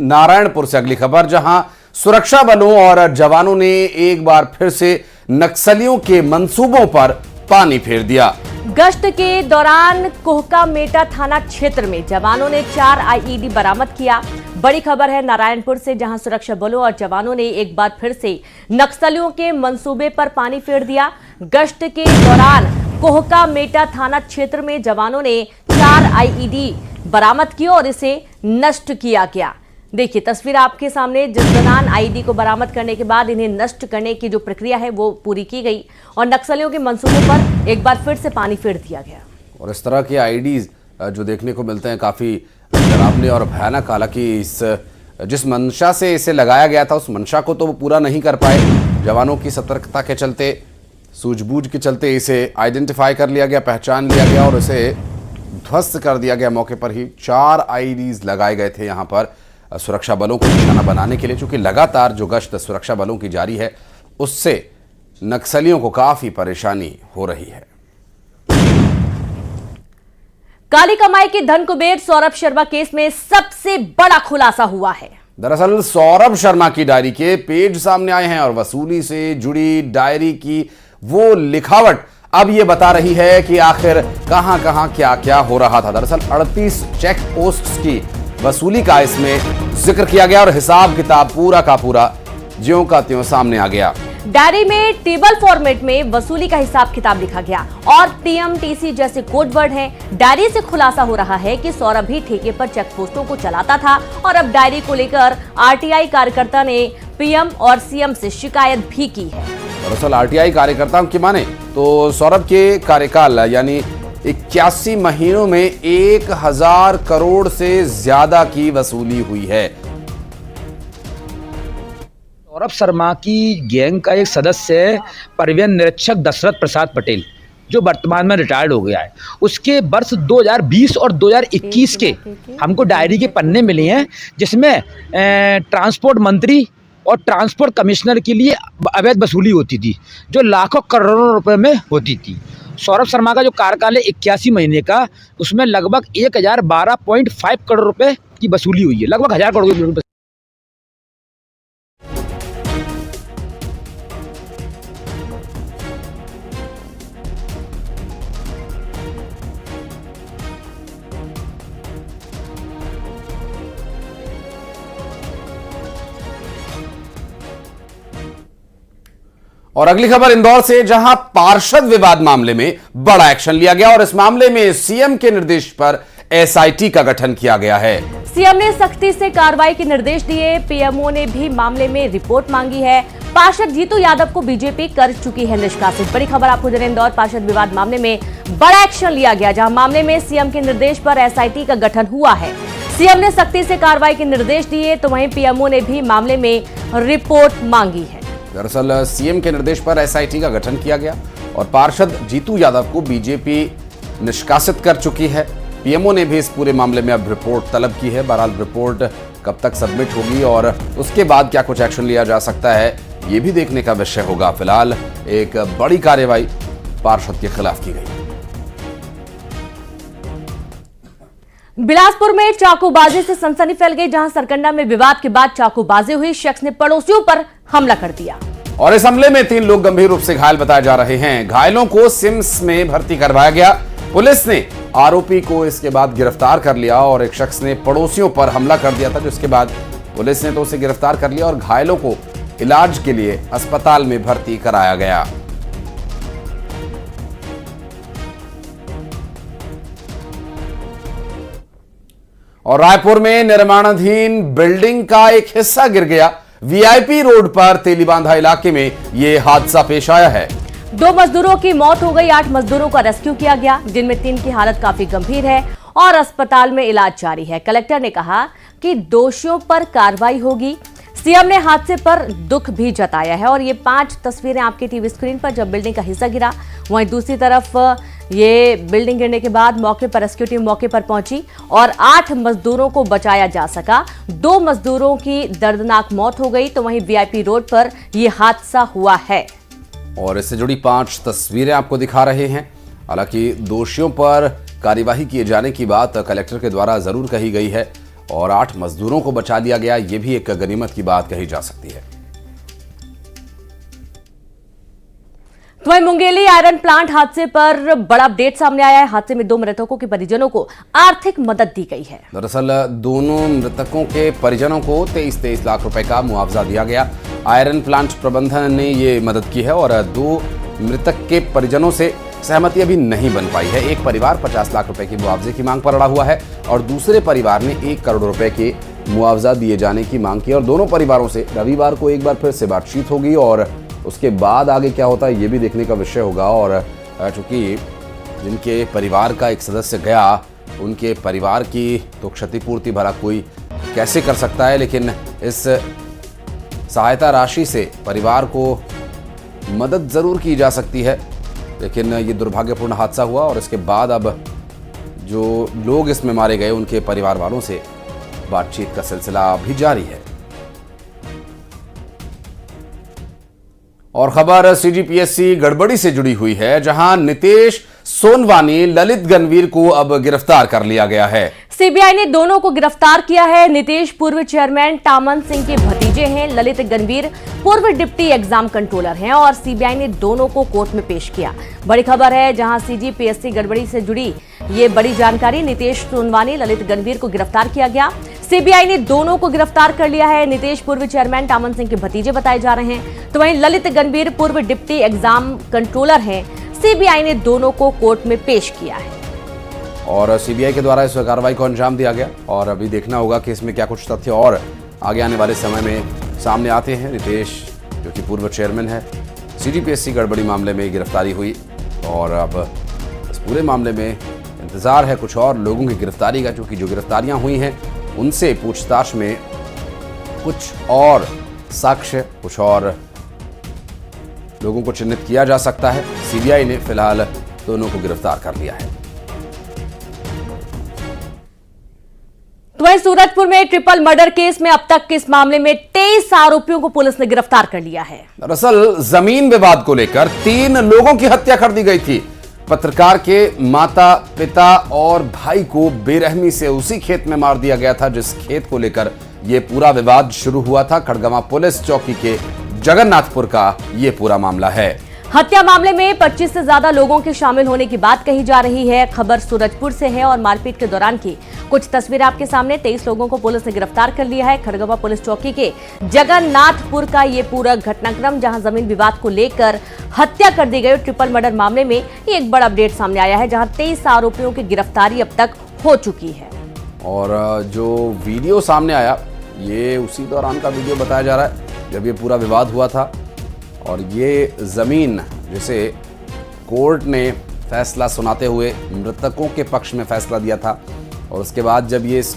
नारायणपुर से अगली खबर, जहां सुरक्षा बलों और जवानों ने एक बार फिर से नक्सलियों के मंसूबों पर पानी फेर दिया। गश्त के दौरान कोहका मेटा थाना क्षेत्र में जवानों ने 4 आईईडी बरामद किया। बड़ी खबर है नारायणपुर से, जहां सुरक्षा बलों और जवानों ने एक बार फिर से नक्सलियों के मंसूबे पर पानी फेर दिया। गश्त के दौरान कोहका मेटा थाना क्षेत्र में जवानों ने 4 आईईडी बरामद किया और इसे नष्ट किया गया। देखिए तस्वीर आपके सामने, जिस दौरान आईडी को बरामद करने के बाद इन्हें नष्ट करने की जो प्रक्रिया है वो पूरी की गई और नक्सलियों के मंसूबों पर एक बार फिर से पानी फेर दिया गया। और इस तरह के आईडीज जो देखने को मिलते हैं काफी डरावने और भयानक। हालांकि जिस मंशा से इसे लगाया गया था उस मंशा को तो वो पूरा नहीं कर पाए। जवानों की सतर्कता के चलते, सूझबूझ के चलते इसे आइडेंटिफाई कर लिया गया, पहचान लिया गया और इसे ध्वस्त कर दिया गया। मौके पर ही 4 आईडीज लगाए गए थे यहाँ पर सुरक्षा बलों को निशाना बनाने के लिए। चूंकि लगातार जो गश्त सुरक्षा बलों की जारी है उससे नक्सलियों को काफी परेशानी हो रही है। काली कमाई के धन कुबेर सौरभ शर्मा केस में सबसे बड़ा खुलासा हुआ है। दरअसल सौरभ शर्मा की डायरी के पेज सामने आए हैं और वसूली से जुड़ी डायरी की वो लिखावट अब ये बता रही है कि आखिर कहां कहां क्या क्या हो रहा था। दरअसल 38 चेक पोस्ट्स की वसूली का इसमें जिक्र किया गया और हिसाब किताब पूरा का पूरा ज्यों का त्यों सामने आ गया। डायरी में टेबल फॉर्मेट में वसूली का हिसाब किताब लिखा गया और टीएमटीसी जैसे कोड वर्ड हैं। डायरी से खुलासा हो रहा है कि सौरभ ही ठेके पर चेक पोस्टों को चलाता था और अब डायरी को लेकर आरटीआई कार्यकर्ता ने पीएम और सीएम से शिकायत भी की है। दरअसल आरटीआई कार्यकर्ताओं की माने तो सौरभ के कार्यकाल यानी 81 महीनों में 1000 करोड़ से ज्यादा की वसूली हुई है। सौरभ शर्मा की गैंग का एक सदस्य है परिवहन निरीक्षक दशरथ प्रसाद पटेल, जो वर्तमान में रिटायर्ड हो गया है। उसके वर्ष 2020 और 2021 के हमको डायरी के पन्ने मिले हैं, जिसमें ट्रांसपोर्ट मंत्री और ट्रांसपोर्ट कमिश्नर के लिए अवैध वसूली होती थी, जो लाखों करोड़ों रुपए में होती थी। सौरभ शर्मा का जो कार्यकाल है 81 महीने का, उसमें लगभग 1012.5 करोड़ रुपए की वसूली हुई है, लगभग 1000 करोड़ रुपए। और अगली खबर इंदौर से, जहां पार्षद विवाद मामले में बड़ा एक्शन लिया गया और इस मामले में सीएम के निर्देश पर एसआईटी का गठन किया गया है। सीएम ने सख्ती से कार्रवाई के निर्देश दिए। पीएमओ ने भी मामले में रिपोर्ट मांगी है। पार्षद जीतू यादव को बीजेपी कर चुकी है निष्कासित। बड़ी खबर आपको दे रहे हैं, इंदौर पार्षद विवाद मामले में बड़ा एक्शन लिया गया, जहां मामले में सीएम के निर्देश पर एसआईटी का गठन हुआ है। सीएम ने सख्ती से कार्रवाई के निर्देश दिए तो वहीं पीएमओ ने भी मामले में रिपोर्ट मांगी है। दरअसल सीएम के निर्देश पर एसआईटी का गठन किया गया और पार्षद जीतू यादव को बीजेपी निष्कासित कर चुकी है। पीएमओ ने भी इस पूरे मामले में अब रिपोर्ट तलब की है। बहरहाल रिपोर्ट कब तक सबमिट होगी और उसके बाद क्या कुछ एक्शन लिया जा सकता है, ये भी देखने का विषय होगा। फिलहाल एक बड़ी कार्रवाई पार्षद के खिलाफ की गई। बिलासपुर में चाकूबाजी से सनसनी फैल गई, जहां सरकंडा में विवाद के बाद चाकूबाजी हुई। शख्स ने पड़ोसियों पर हमला कर दिया और इस हमले में 3 लोग गंभीर रूप से घायल बताए जा रहे हैं। घायलों को सिम्स में भर्ती करवाया गया। पुलिस ने आरोपी को इसके बाद गिरफ्तार कर लिया और एक शख्स ने पड़ोसियों पर हमला कर दिया था, जिसके बाद पुलिस ने तो उसे गिरफ्तार कर लिया और घायलों को इलाज के लिए अस्पताल में भर्ती कराया गया। और रायपुर में निर्माणाधीन बिल्डिंग का एक हिस्सा गिर गया। वीआईपी रोड पर तेलीबांधा इलाके में यह हादसा पेश आया है। 2 मजदूरों की मौत हो गई, 8 मजदूरों का रेस्क्यू किया गया, जिनमें 3 की हालत काफी गंभीर है और अस्पताल में इलाज जारी है। कलेक्टर ने कहा कि दोषियों पर कार्रवाई होगी। सीएम ने हादसे पर दुख भी जताया है और ये 5 तस्वीरें आपके टीवी स्क्रीन पर, जब बिल्डिंग का हिस्सा गिरा। वहीं दूसरी तरफ ये बिल्डिंग गिरने के बाद मौके पर रेस्क्यू टीम मौके पर पहुंची और 8 मजदूरों को बचाया जा सका। 2 मजदूरों की दर्दनाक मौत हो गई, तो वहीं वीआईपी रोड पर यह हादसा हुआ है। और इससे जुड़ी 5 तस्वीरें आपको दिखा रहे हैं। हालांकि दोषियों पर कार्यवाही किए जाने की बात कलेक्टर के द्वारा जरूर कही गई है और 8 मजदूरों को बचा लिया गया। ये भी एक गनीमत की बात कही जा सकती है। तो वहीं मुंगेली आयरन प्लांट हादसे पर बड़ा अपडेट सामने आया है। हादसे में 2 मृतकों के परिजनों को आर्थिक मदद दी गई है। दरअसल दोनों मृतकों के परिजनों को 23 लाख रुपए का मुआवजा दिया गया। आयरन प्लांट प्रबंधन ने ये मदद की है और 2 मृतक के परिजनों से सहमति अभी नहीं बन पाई है। एक परिवार 50 लाख रुपए की मुआवजे की मांग पर अड़ा हुआ है और दूसरे परिवार ने 1 करोड़ रुपए के मुआवजा दिए जाने की मांग की और दोनों परिवारों से रविवार को एक बार फिर से बातचीत होगी और उसके बाद आगे क्या होता है ये भी देखने का विषय होगा। और चूंकि जिनके परिवार का एक सदस्य गया उनके परिवार की तो क्षतिपूर्ति भरा कोई कैसे कर सकता है, लेकिन इस सहायता राशि से परिवार को मदद जरूर की जा सकती है। लेकिन ये दुर्भाग्यपूर्ण हादसा हुआ और इसके बाद अब जो लोग इसमें मारे गए उनके परिवार वालों से बातचीत का सिलसिला अभी जारी है। और खबर सीजीपीएससी गड़बड़ी से जुड़ी हुई है, जहां नितेश सोनवानी ललित गणवीर को अब गिरफ्तार कर लिया गया है। सीबीआई ने दोनों को गिरफ्तार किया है। नितेश पूर्व चेयरमैन टामन सिंह के भतीजे हैं। ललित गणवीर पूर्व डिप्टी एग्जाम कंट्रोलर हैं और सीबीआई ने दोनों को कोर्ट में पेश किया। बड़ी खबर है, जहां सीजीपीएससी गड़बड़ी से जुड़ी ये बड़ी जानकारी। नितेश सोनवानी ललित गणवीर को गिरफ्तार किया गया। सीबीआई ने दोनों को गिरफ्तार कर लिया है। नितेश पूर्व चेयरमैन टामन सिंह के भतीजे बताए जा रहे हैं, तो वहीं ललित गणवीर पूर्व डिप्टी एग्जाम कंट्रोलर हैं। सीबीआई ने दोनों को कोर्ट में पेश किया है और सीबीआई के द्वारा इस कार्रवाई को अंजाम दिया गया और अभी देखना होगा कि इसमें क्या कुछ तथ्य और आगे आने वाले समय में सामने आते हैं। नितेश जो कि पूर्व चेयरमैन है, सीजीपीएससी गड़बड़ी मामले में गिरफ्तारी हुई और अब इस पूरे मामले में इंतजार है कुछ और लोगों की गिरफ्तारी का, क्योंकि जो गिरफ्तारियां हुई हैं उनसे पूछताछ में कुछ और साक्ष्य, कुछ और लोगों को चिन्हित किया जा सकता है। सीबीआई ने फिलहाल दोनों को गिरफ्तार कर लिया है। तो वहीं सूरजपुर में ट्रिपल मर्डर केस में अब तक इस मामले में 23 आरोपियों को पुलिस ने गिरफ्तार कर लिया है। दरअसल जमीन विवाद को लेकर 3 लोगों की हत्या कर दी गई थी। पत्रकार के माता, पिता और भाई को बेरहमी से उसी खेत में मार दिया गया था जिस खेत को लेकर यह पूरा विवाद शुरू हुआ था। खड़गवां पुलिस चौकी के जगन्नाथपुर का यह पूरा मामला है। हत्या मामले में 25 से ज्यादा लोगों के शामिल होने की बात कही जा रही है। खबर सूरजपुर से है और मारपीट के दौरान की कुछ तस्वीरें आपके सामने। 23 लोगों को पुलिस ने गिरफ्तार कर लिया है। खड़गवां पुलिस चौकी के जगन्नाथपुर का ये पूरा घटनाक्रम, जहां जमीन विवाद को लेकर हत्या कर दी गई। ट्रिपल मर्डर मामले में ये एक बड़ा अपडेट सामने आया है, जहां 23 आरोपियों की गिरफ्तारी अब तक हो चुकी है। और जो वीडियो सामने आया ये उसी दौरान का वीडियो बताया जा रहा है जब ये पूरा विवाद हुआ था और ये जमीन जिसे कोर्ट ने फैसला सुनाते हुए मृतकों के पक्ष में फैसला दिया था और उसके बाद जब ये इस